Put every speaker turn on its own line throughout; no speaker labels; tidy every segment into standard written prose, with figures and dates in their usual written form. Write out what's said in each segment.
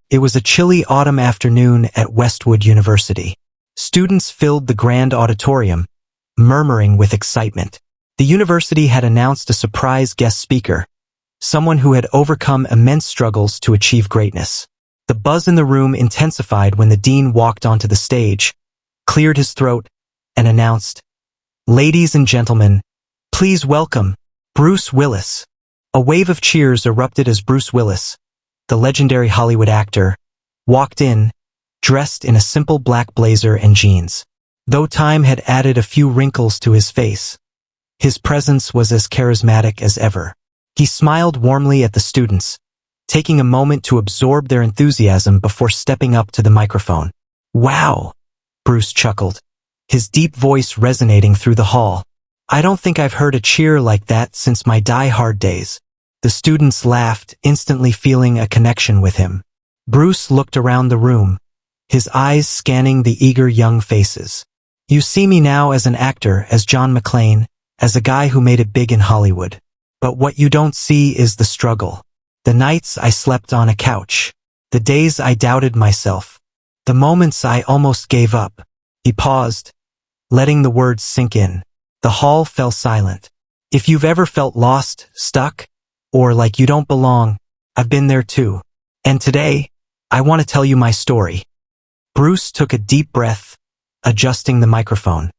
It was a chilly autumn afternoon at Westwood University. Students filled the grand auditorium, murmuring with excitement. The university had announced a surprise guest speaker, someone who had overcome immense struggles to achieve greatness. The buzz in the room intensified when the dean walked onto the stage, cleared his throat, and announced, "Ladies and gentlemen, please welcome Bruce Willis." A wave of cheers erupted as Bruce Willis, the legendary Hollywood actor, walked in, dressed in a simple black blazer and jeans. Though time had added a few wrinkles to his face, his presence was as charismatic as ever. He smiled warmly at the students, taking a moment to absorb their enthusiasm before stepping up to the microphone. "Wow," Bruce chuckled, his deep voice resonating through the hall. "I don't think I've heard a cheer like that since my die-hard days." The students laughed, instantly feeling a connection with him. Bruce looked around the room, his eyes scanning the eager young faces. "You see me now as an actor, as John McClane, as a guy who made it big in Hollywood. But what you don't see is the struggle. The nights I slept on a couch. The days I doubted myself. The moments I almost gave up." He paused, letting the words sink in. The hall fell silent. "If you've ever felt lost, stuck, or like you don't belong, I've been there too. And today, I want to tell you my story." Bruce took a deep breath, adjusting the microphone.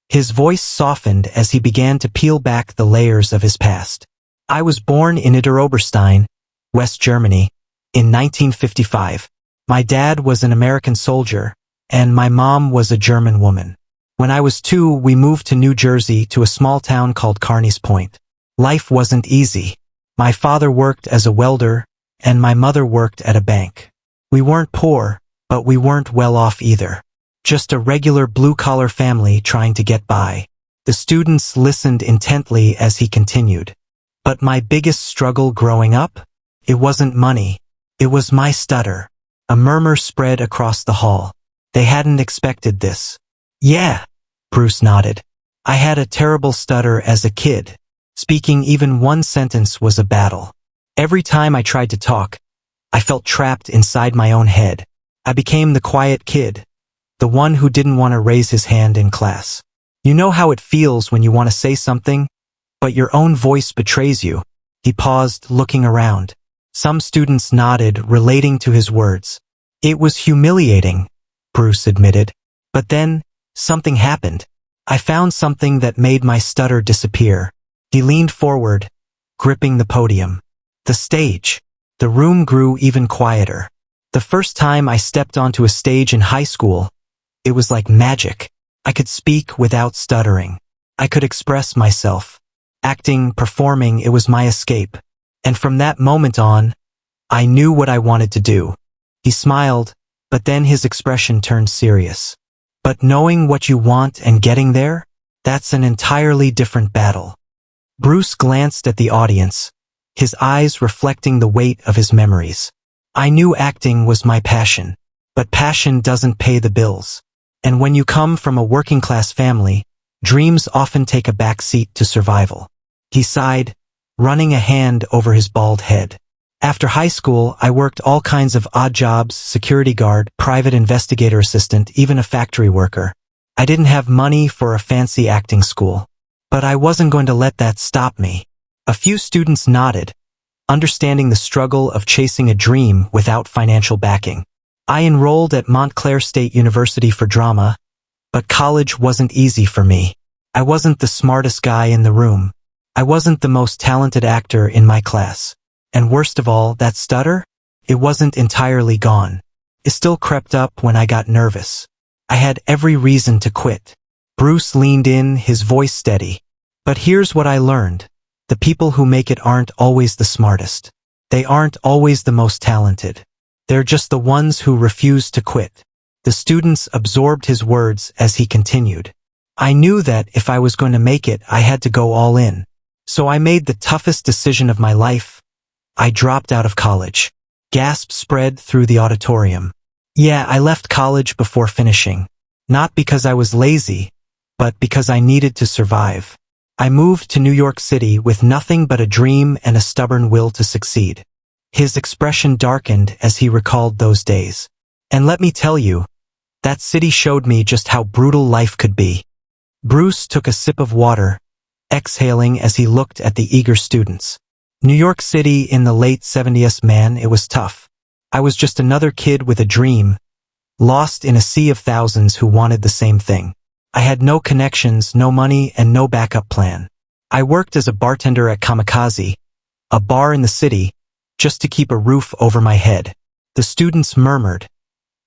His voice softened as he began to peel back the layers of his past. "I was born in Idar-Oberstein, West Germany, in 1955. My dad was an American soldier, and my mom was a German woman. When I was 2, we moved to New Jersey to a small town called Carneys Point. Life wasn't easy. My father worked as a welder, and my mother worked at a bank. We weren't poor, but we weren't well off either. Just a regular blue-collar family trying to get by." The students listened intently as he continued. "But my biggest struggle growing up? It wasn't money. It was my stutter." A murmur spread across the hall. They hadn't expected this. "Yeah," Bruce nodded. "I had a terrible stutter as a kid. Speaking even one sentence was a battle. Every time I tried to talk, I felt trapped inside my own head. I became the quiet kid, the one who didn't want to raise his hand in class. You know how it feels when you want to say something, but your own voice betrays you." He paused, looking around. Some students nodded, relating to his words. "It was humiliating," Bruce admitted. "But then, something happened. I found something that made my stutter disappear." He leaned forward, gripping the podium. The stage. The room grew even quieter. "The first time I stepped onto a stage in high school, it was like magic. I could speak without stuttering. I could express myself. Acting, performing, it was my escape. And from that moment on, I knew what I wanted to do." He smiled, but then his expression turned serious. "But knowing what you want and getting there, that's an entirely different battle." Bruce glanced at the audience, his eyes reflecting the weight of his memories. "I knew acting was my passion, but passion doesn't pay the bills. And when you come from a working-class family, dreams often take a back seat to survival." He sighed, running a hand over his bald head. "After high school, I worked all kinds of odd jobs: security guard, private investigator assistant, even a factory worker. I didn't have money for a fancy acting school. But I wasn't going to let that stop me." A few students nodded, understanding the struggle of chasing a dream without financial backing. "I enrolled at Montclair State University for drama, but college wasn't easy for me. I wasn't the smartest guy in the room. I wasn't the most talented actor in my class. And worst of all, that stutter? It wasn't entirely gone. It still crept up when I got nervous. I had every reason to quit." Bruce leaned in, his voice steady. "But here's what I learned. The people who make it aren't always the smartest. They aren't always the most talented. They're just the ones who refuse to quit." The students absorbed his words as he continued. "I knew that if I was going to make it, I had to go all in. So I made the toughest decision of my life. I dropped out of college." Gasps spread through the auditorium. "Yeah, I left college before finishing. Not because I was lazy, but because I needed to survive. I moved to New York City with nothing but a dream and a stubborn will to succeed. His expression darkened as he recalled those days. And let me tell you, that city showed me just how brutal life could be. Bruce took a sip of water, exhaling as he looked at the eager students. New York City in the late 70s, man, it was tough. I was just another kid with a dream, lost in a sea of thousands who wanted the same thing. I had no connections, no money, and no backup plan. I worked as a bartender at Kamikaze, a bar in the city, just to keep a roof over my head. The students murmured,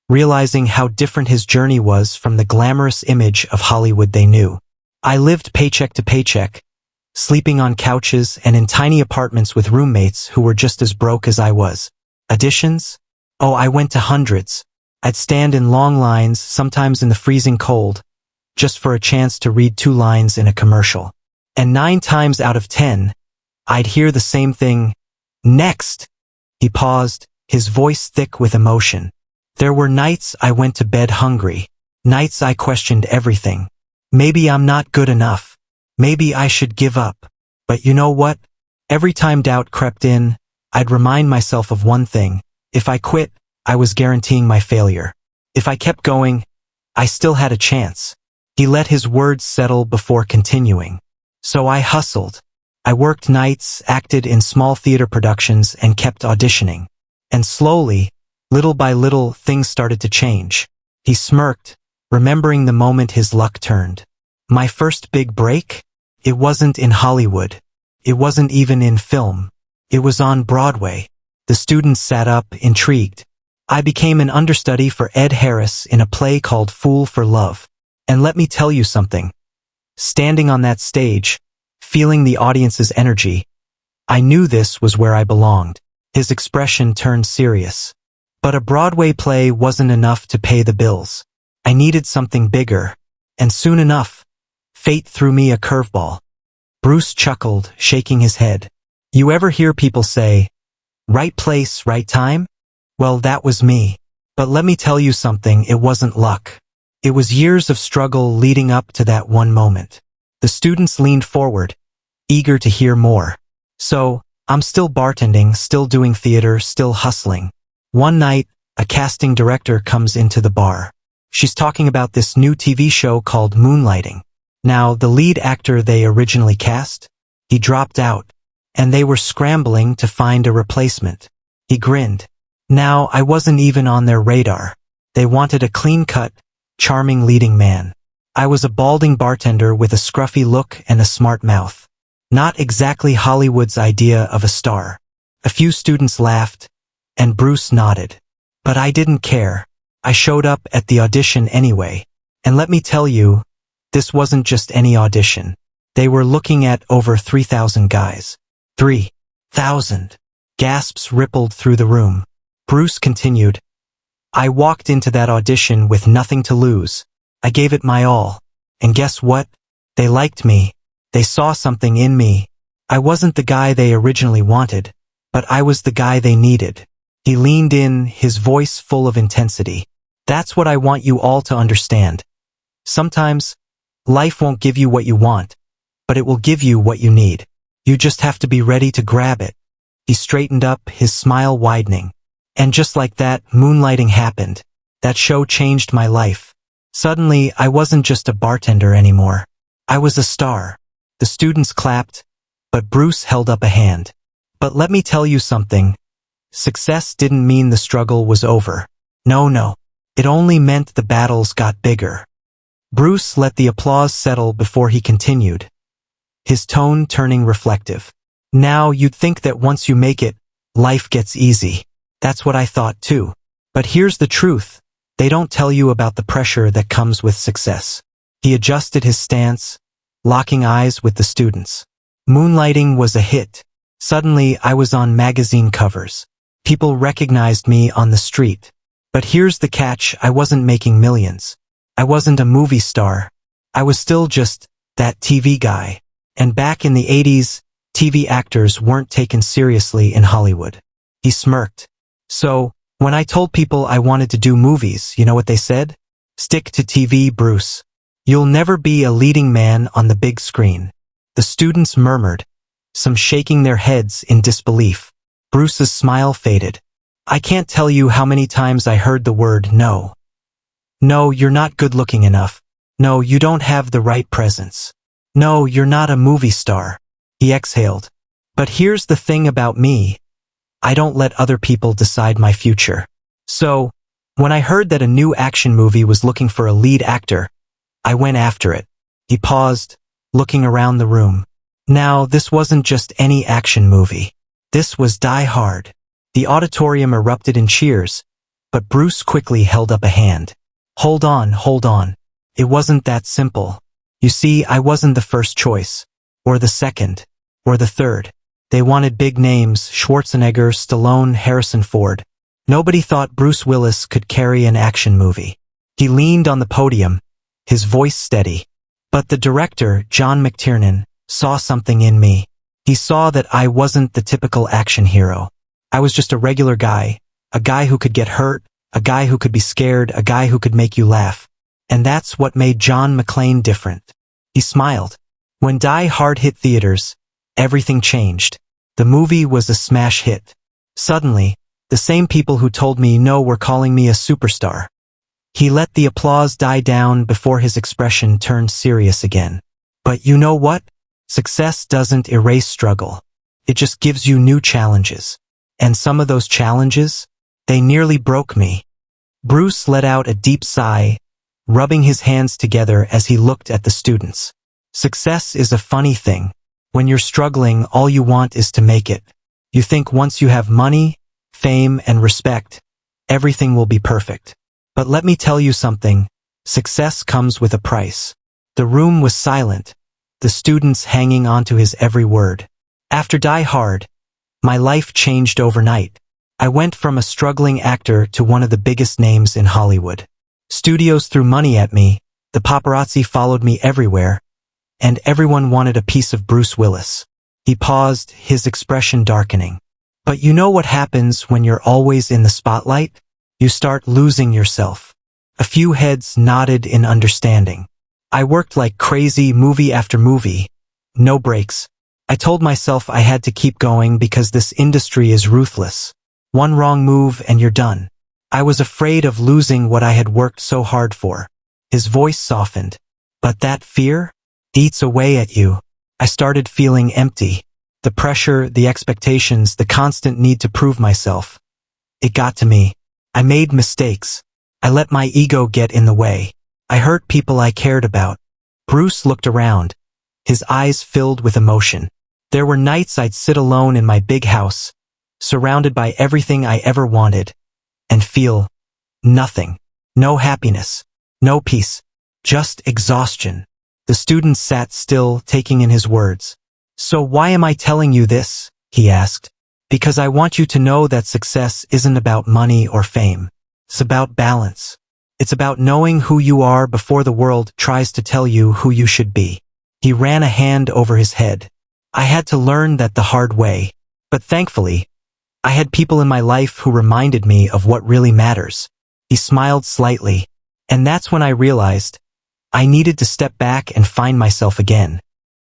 realizing how different his journey was from the glamorous image of Hollywood they knew. I lived paycheck to paycheck, sleeping on couches and in tiny apartments with roommates who were just as broke as I was. Auditions? Oh, I went to hundreds. I'd stand in long lines, sometimes in the freezing cold, just for a chance to read 2 lines in a commercial. And 9 times out of 10, I'd hear the same thing. Next! He paused, his voice thick with emotion. There were nights I went to bed hungry, nights I questioned everything. Maybe I'm not good enough. Maybe I should give up. But you know what? Every time doubt crept in, I'd remind myself of one thing. If I quit, I was guaranteeing my failure. If I kept going, I still had a chance. He let his words settle before continuing. So I hustled. I worked nights, acted in small theater productions, and kept auditioning. And slowly, little by little, things started to change. He smirked, remembering the moment his luck turned. My first big break? It wasn't in Hollywood. It wasn't even in film. It was on Broadway. The students sat up, intrigued. I became an understudy for Ed Harris in a play called Fool for Love. And let me tell you something. Standing on that stage, feeling the audience's energy, I knew this was where I belonged. His expression turned serious. But a Broadway play wasn't enough to pay the bills. I needed something bigger. And soon enough, fate threw me a curveball. Bruce chuckled, shaking his head. You ever hear people say, right place, right time? Well, that was me. But let me tell you something, it wasn't luck. It was years of struggle leading up to that one moment. The students leaned forward, eager to hear more. So, I'm still bartending, still doing theater, still hustling. One night, a casting director comes into the bar. She's talking about this new TV show called Moonlighting. Now, the lead actor they originally cast, he dropped out, and they were scrambling to find a replacement. He grinned. Now, I wasn't even on their radar. They wanted a clean-cut, charming leading man. I was a balding bartender with a scruffy look and a smart mouth. Not exactly Hollywood's idea of a star. A few students laughed, and Bruce nodded. But I didn't care. I showed up at the audition anyway. And let me tell you, this wasn't just any audition. They were looking at over 3,000 guys. 3,000. Gasps rippled through the room. Bruce continued. I walked into that audition with nothing to lose. I gave it my all. And guess what? They liked me. They saw something in me. I wasn't the guy they originally wanted, but I was the guy they needed. He leaned in, his voice full of intensity. That's what I want you all to understand. Sometimes, life won't give you what you want, but it will give you what you need. You just have to be ready to grab it. He straightened up, his smile widening. And just like that, Moonlighting happened. That show changed my life. Suddenly, I wasn't just a bartender anymore. I was a star. The students clapped, but Bruce held up a hand. But let me tell you something. Success didn't mean the struggle was over. No. It only meant the battles got bigger. Bruce let the applause settle before he continued, his tone turning reflective. Now, you'd think that once you make it, life gets easy. That's what I thought too. But here's the truth. They don't tell you about the pressure that comes with success. He adjusted his stance, locking eyes with the students. Moonlighting was a hit. Suddenly, I was on magazine covers. People recognized me on the street. But here's the catch, I wasn't making millions. I wasn't a movie star. I was still just that TV guy. And back in the 80s, TV actors weren't taken seriously in Hollywood. He smirked. So, when I told people I wanted to do movies, you know what they said? Stick to TV, Bruce. You'll never be a leading man on the big screen. The students murmured, some shaking their heads in disbelief. Bruce's smile faded. I can't tell you how many times I heard the word no. No, you're not good looking enough. No, you don't have the right presence. No, you're not a movie star. He exhaled. But here's the thing about me. I don't let other people decide my future. So, when I heard that a new action movie was looking for a lead actor, I went after it. He paused, looking around the room. Now, this wasn't just any action movie. This was Die Hard. The auditorium erupted in cheers, but Bruce quickly held up a hand. Hold on. It wasn't that simple. You see, I wasn't the first choice, or the second, or the third. They wanted big names: Schwarzenegger, Stallone, Harrison Ford. Nobody thought Bruce Willis could carry an action movie. He leaned on the podium, his voice steady. But the director, John McTiernan, saw something in me. He saw that I wasn't the typical action hero. I was just a regular guy, a guy who could get hurt, a guy who could be scared, a guy who could make you laugh. And that's what made John McClane different. He smiled. When Die Hard hit theaters, everything changed. The movie was a smash hit. Suddenly, the same people who told me no were calling me a superstar. He let the applause die down before his expression turned serious again. But you know what? Success doesn't erase struggle. It just gives you new challenges. And some of those challenges, they nearly broke me. Bruce let out a deep sigh, rubbing his hands together as he looked at the students. Success is a funny thing. When you're struggling, all you want is to make it. You think once you have money, fame, and respect, everything will be perfect. But let me tell you something, success comes with a price. The room was silent, the students hanging onto his every word. After Die Hard, my life changed overnight. I went from a struggling actor to one of the biggest names in Hollywood. Studios threw money at me, the paparazzi followed me everywhere, and everyone wanted a piece of Bruce Willis. He paused, his expression darkening. But you know what happens when you're always in the spotlight? You start losing yourself. A few heads nodded in understanding. I worked like crazy, movie after movie. No breaks. I told myself I had to keep going because this industry is ruthless. One wrong move and you're done. I was afraid of losing what I had worked so hard for. His voice softened. But that fear eats away at you. I started feeling empty. The pressure, the expectations, the constant need to prove myself. It got to me. I made mistakes. I let my ego get in the way. I hurt people I cared about. Bruce looked around. His eyes filled with emotion. There were nights I'd sit alone in my big house, surrounded by everything I ever wanted, and feel nothing. No happiness. No peace. Just exhaustion. The student sat still, taking in his words. So why am I telling you this? He asked. Because I want you to know that success isn't about money or fame. It's about balance. It's about knowing who you are before the world tries to tell you who you should be. He ran a hand over his head. I had to learn that the hard way. But thankfully, I had people in my life who reminded me of what really matters. He smiled slightly. And that's when I realized I needed to step back and find myself again.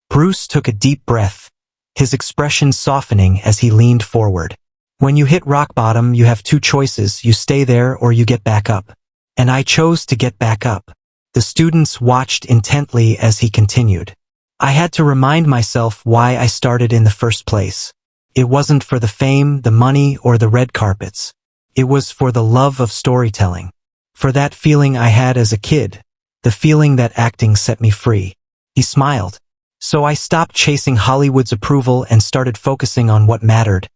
Bruce took a deep breath, his expression softening as he leaned forward. When you hit rock bottom, you have two choices: you stay there or you get back up. And I chose to get back up. The students watched intently as he continued. I had to remind myself why I started in the first place. It wasn't for the fame, the money, or the red carpets. It was for the love of storytelling. For that feeling I had as a kid, the feeling that acting set me free. He smiled. So I stopped chasing Hollywood's approval and started focusing on what mattered.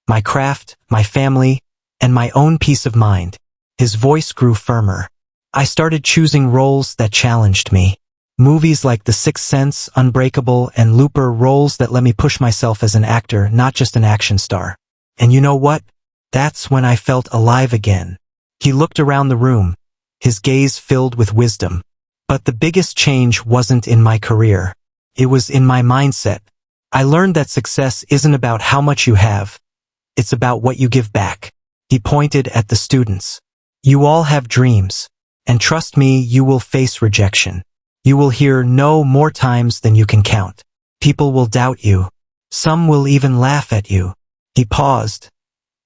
My craft, my family, and my own peace of mind. His voice grew firmer. I started choosing roles that challenged me. Movies like The Sixth Sense, Unbreakable, and Looper, roles that let me push myself as an actor, not just an action star. And you know what? That's when I felt alive again. He looked around the room, his gaze filled with wisdom. But the biggest change wasn't in my career. It was in my mindset. I learned that success isn't about how much you have. It's about what you give back. He pointed at the students. You all have dreams. And trust me, you will face rejection. You will hear no more times than you can count. People will doubt you. Some will even laugh at you. He paused,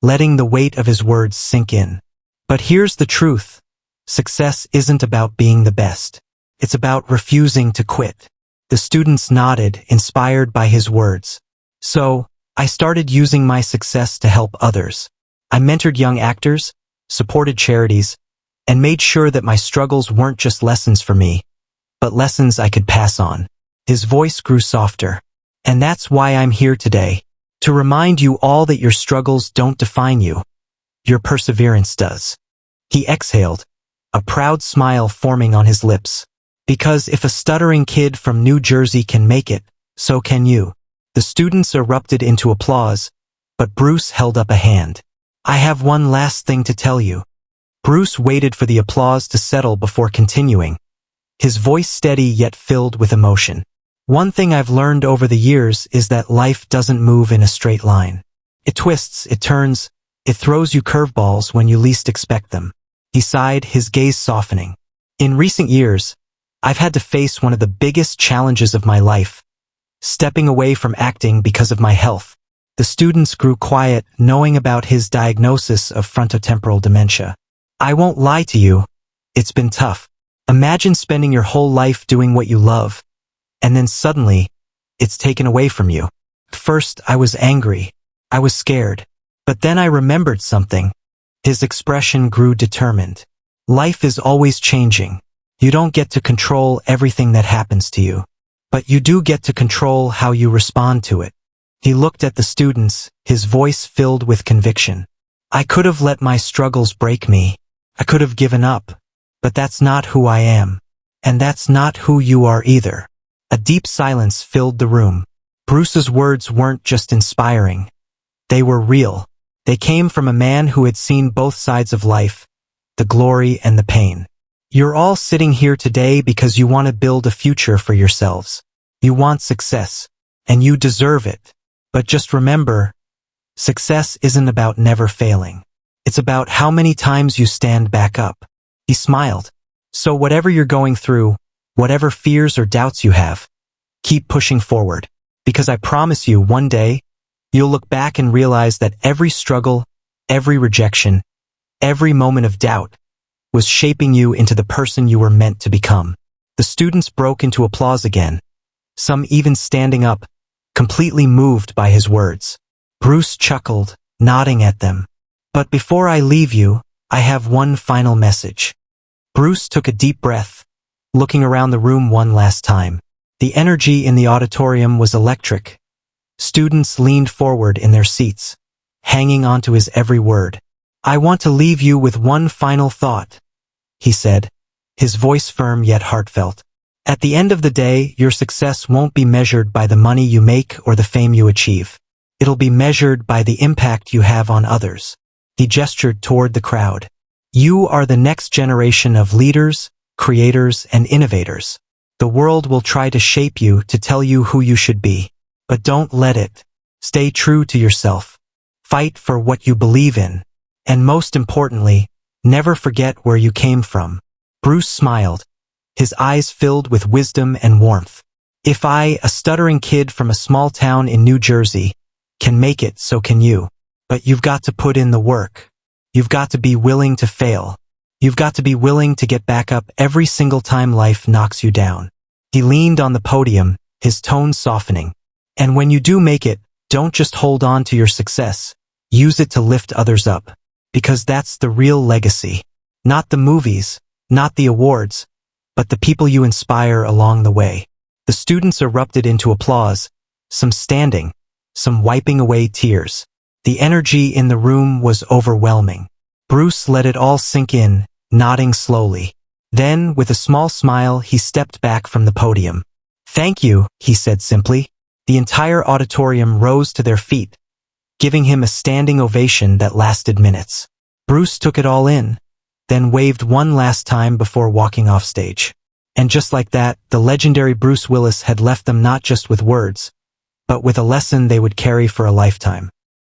letting the weight of his words sink in. But here's the truth. Success isn't about being the best. It's about refusing to quit. The students nodded, inspired by his words. So, I started using my success to help others. I mentored young actors, supported charities, and made sure that my struggles weren't just lessons for me, but lessons I could pass on. His voice grew softer. And that's why I'm here today, to remind you all that your struggles don't define you. Your perseverance does. He exhaled, a proud smile forming on his lips. Because if a stuttering kid from New Jersey can make it, so can you. The students erupted into applause, but Bruce held up a hand. I have one last thing to tell you. Bruce waited for the applause to settle before continuing, his voice steady yet filled with emotion. One thing I've learned over the years is that life doesn't move in a straight line. It twists, it turns, it throws you curveballs when you least expect them. He sighed, his gaze softening. In recent years, I've had to face one of the biggest challenges of my life, stepping away from acting because of my health. The students grew quiet, knowing about his diagnosis of frontotemporal dementia. I won't lie to you, it's been tough. Imagine spending your whole life doing what you love, and then suddenly, it's taken away from you. First, I was angry. I was scared. But then I remembered something. His expression grew determined. Life is always changing. You don't get to control everything that happens to you, but you do get to control how you respond to it. He looked at the students, his voice filled with conviction. I could have let my struggles break me. I could have given up. But that's not who I am. And that's not who you are either. A deep silence filled the room. Bruce's words weren't just inspiring. They were real. They came from a man who had seen both sides of life, the glory and the pain. You're all sitting here today because you want to build a future for yourselves. You want success, and you deserve it. But just remember, success isn't about never failing. It's about how many times you stand back up. He smiled. So whatever you're going through, whatever fears or doubts you have, keep pushing forward. Because I promise you, one day, you'll look back and realize that every struggle, every rejection, every moment of doubt was shaping you into the person you were meant to become. The students broke into applause again, some even standing up, completely moved by his words. Bruce chuckled, nodding at them. But before I leave you, I have one final message. Bruce took a deep breath, looking around the room one last time. The energy in the auditorium was electric. Students leaned forward in their seats, hanging onto his every word. I want to leave you with one final thought, he said, his voice firm yet heartfelt. At the end of the day, your success won't be measured by the money you make or the fame you achieve. It'll be measured by the impact you have on others. He gestured toward the crowd. You are the next generation of leaders, creators, and innovators. The world will try to shape you to tell you who you should be. But don't let it. Stay true to yourself. Fight for what you believe in. And most importantly, never forget where you came from. Bruce smiled, his eyes filled with wisdom and warmth. If I, a stuttering kid from a small town in New Jersey, can make it, so can you. But you've got to put in the work. You've got to be willing to fail. You've got to be willing to get back up every single time life knocks you down. He leaned on the podium, his tone softening. And when you do make it, don't just hold on to your success. Use it to lift others up. Because that's the real legacy. Not the movies, not the awards, but the people you inspire along the way. The students erupted into applause, some standing, some wiping away tears. The energy in the room was overwhelming. Bruce let it all sink in, nodding slowly. Then, with a small smile, he stepped back from the podium. Thank you, he said simply. The entire auditorium rose to their feet, giving him a standing ovation that lasted minutes. Bruce took it all in, then waved one last time before walking off stage. And just like that, the legendary Bruce Willis had left them not just with words, but with a lesson they would carry for a lifetime.